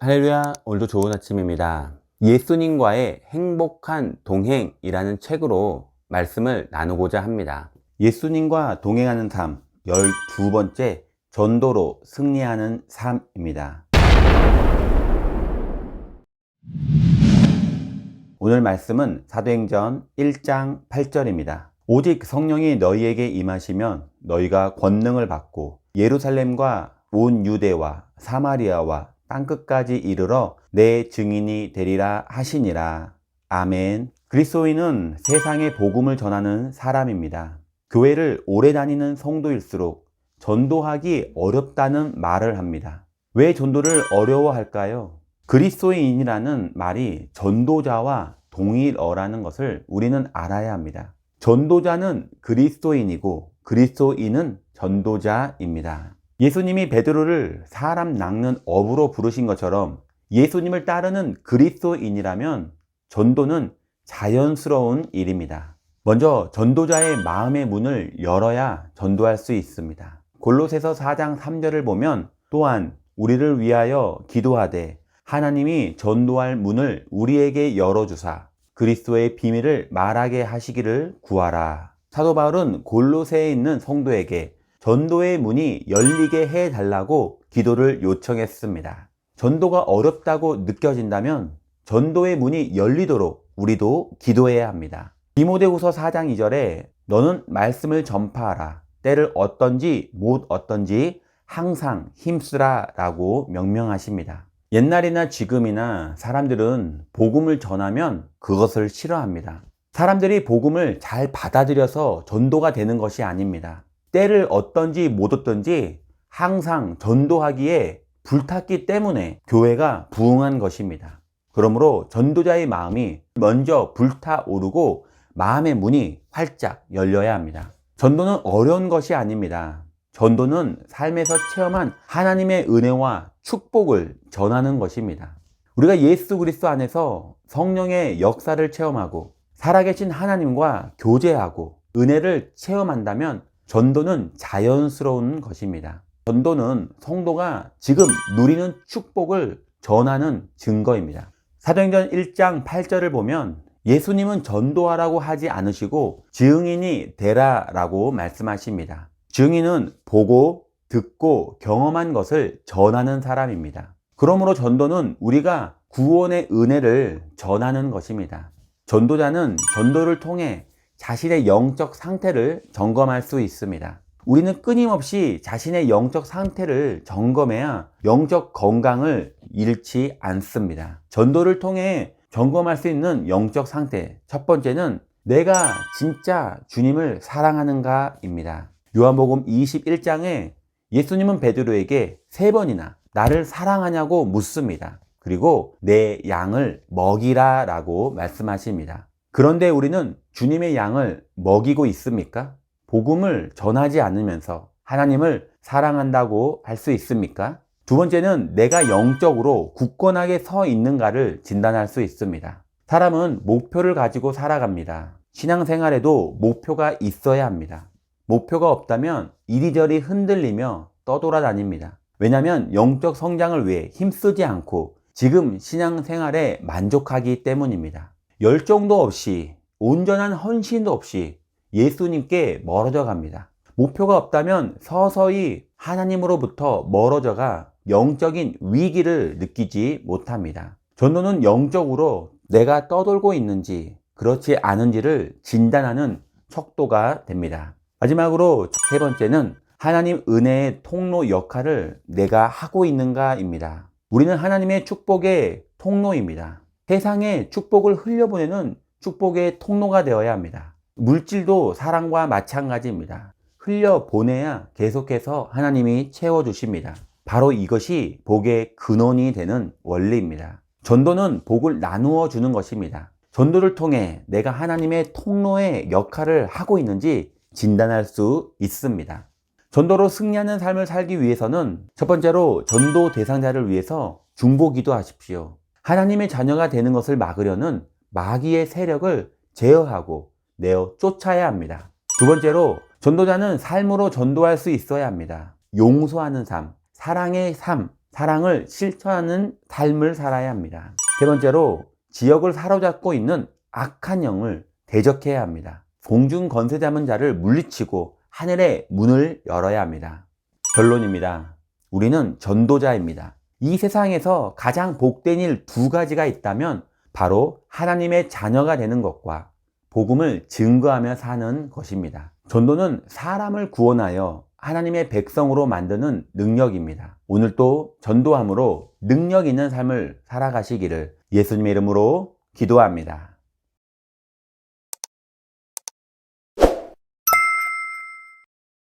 할렐루야, 오늘도 좋은 아침입니다. 예수님과의 행복한 동행이라는 책으로 말씀을 나누고자 합니다. 예수님과 동행하는 삶 12번째, 전도로 승리하는 삶입니다. 오늘 말씀은 사도행전 1장 8절입니다. 오직 성령이 너희에게 임하시면 너희가 권능을 받고 예루살렘과 온 유대와 사마리아와 땅끝까지 이르러 내 증인이 되리라 하시니라. 아멘. 그리스도인은 세상에 복음을 전하는 사람입니다. 교회를 오래 다니는 성도일수록 전도하기 어렵다는 말을 합니다. 왜 전도를 어려워할까요? 그리스도인이라는 말이 전도자와 동일어라는 것을 우리는 알아야 합니다. 전도자는 그리스도인이고 그리스도인은 전도자입니다. 예수님이 베드로를 사람 낚는 어부로 부르신 것처럼 예수님을 따르는 그리스도인이라면 전도는 자연스러운 일입니다. 먼저 전도자의 마음의 문을 열어야 전도할 수 있습니다. 골로새서 4장 3절을 보면 또한 우리를 위하여 기도하되 하나님이 전도할 문을 우리에게 열어주사 그리스도의 비밀을 말하게 하시기를 구하라. 사도 바울은 골로새에 있는 성도에게 전도의 문이 열리게 해달라고 기도를 요청했습니다. 전도가 어렵다고 느껴진다면 전도의 문이 열리도록 우리도 기도해야 합니다. 디모데후서 4장 2절에 너는 말씀을 전파하라. 때를 얻든지 못 얻든지 항상 힘쓰라 라고 명령하십니다. 옛날이나 지금이나 사람들은 복음을 전하면 그것을 싫어합니다. 사람들이 복음을 잘 받아들여서 전도가 되는 것이 아닙니다. 때를 얻든지 못 얻든지 항상 전도하기에 불탔기 때문에 교회가 부흥한 것입니다. 그러므로 전도자의 마음이 먼저 불타오르고 마음의 문이 활짝 열려야 합니다. 전도는 어려운 것이 아닙니다. 전도는 삶에서 체험한 하나님의 은혜와 축복을 전하는 것입니다. 우리가 예수 그리스도 안에서 성령의 역사를 체험하고 살아계신 하나님과 교제하고 은혜를 체험한다면 전도는 자연스러운 것입니다. 전도는 성도가 지금 누리는 축복을 전하는 증거입니다. 사도행전 1장 8절을 보면 예수님은 전도하라고 하지 않으시고 증인이 되라라고 말씀하십니다. 증인은 보고 듣고 경험한 것을 전하는 사람입니다. 그러므로 전도는 우리가 구원의 은혜를 전하는 것입니다. 전도자는 전도를 통해 자신의 영적 상태를 점검할 수 있습니다. 우리는 끊임없이 자신의 영적 상태를 점검해야 영적 건강을 잃지 않습니다. 전도를 통해 점검할 수 있는 영적 상태, 첫 번째는 내가 진짜 주님을 사랑하는가입니다. 요한복음 21장에 예수님은 베드로에게 3번이나 나를 사랑하냐고 묻습니다. 그리고 내 양을 먹이라 라고 말씀하십니다. 그런데 우리는 주님의 양을 먹이고 있습니까? 복음을 전하지 않으면서 하나님을 사랑한다고 할 수 있습니까? 두 번째는 내가 영적으로 굳건하게 서 있는가를 진단할 수 있습니다. 사람은 목표를 가지고 살아갑니다. 신앙생활에도 목표가 있어야 합니다. 목표가 없다면 이리저리 흔들리며 떠돌아다닙니다. 왜냐하면 영적 성장을 위해 힘쓰지 않고 지금 신앙생활에 만족하기 때문입니다. 열정도 없이 온전한 헌신도 없이 예수님께 멀어져 갑니다. 목표가 없다면 서서히 하나님으로부터 멀어져가 영적인 위기를 느끼지 못합니다. 전도는 영적으로 내가 떠돌고 있는지 그렇지 않은지를 진단하는 척도가 됩니다. 마지막으로 3번째는 하나님 은혜의 통로 역할을 내가 하고 있는가입니다. 우리는 하나님의 축복의 통로입니다. 세상에 축복을 흘려보내는 축복의 통로가 되어야 합니다. 물질도 사랑과 마찬가지입니다. 흘려보내야 계속해서 하나님이 채워주십니다. 바로 이것이 복의 근원이 되는 원리입니다. 전도는 복을 나누어 주는 것입니다. 전도를 통해 내가 하나님의 통로의 역할을 하고 있는지 진단할 수 있습니다. 전도로 승리하는 삶을 살기 위해서는 첫 번째로 전도 대상자를 위해서 중보기도 하십시오. 하나님의 자녀가 되는 것을 막으려는 마귀의 세력을 제어하고 내어 쫓아야 합니다. 두 번째로 전도자는 삶으로 전도할 수 있어야 합니다. 용서하는 삶, 사랑의 삶, 사랑을 실천하는 삶을 살아야 합니다. 세 번째로 지역을 사로잡고 있는 악한 영을 대적해야 합니다. 공중 권세 잡은 자를 물리치고 하늘의 문을 열어야 합니다. 결론입니다. 우리는 전도자입니다. 이 세상에서 가장 복된 일 두 가지가 있다면 바로 하나님의 자녀가 되는 것과 복음을 증거하며 사는 것입니다. 전도는 사람을 구원하여 하나님의 백성으로 만드는 능력입니다. 오늘도 전도함으로 능력 있는 삶을 살아가시기를 예수님의 이름으로 기도합니다.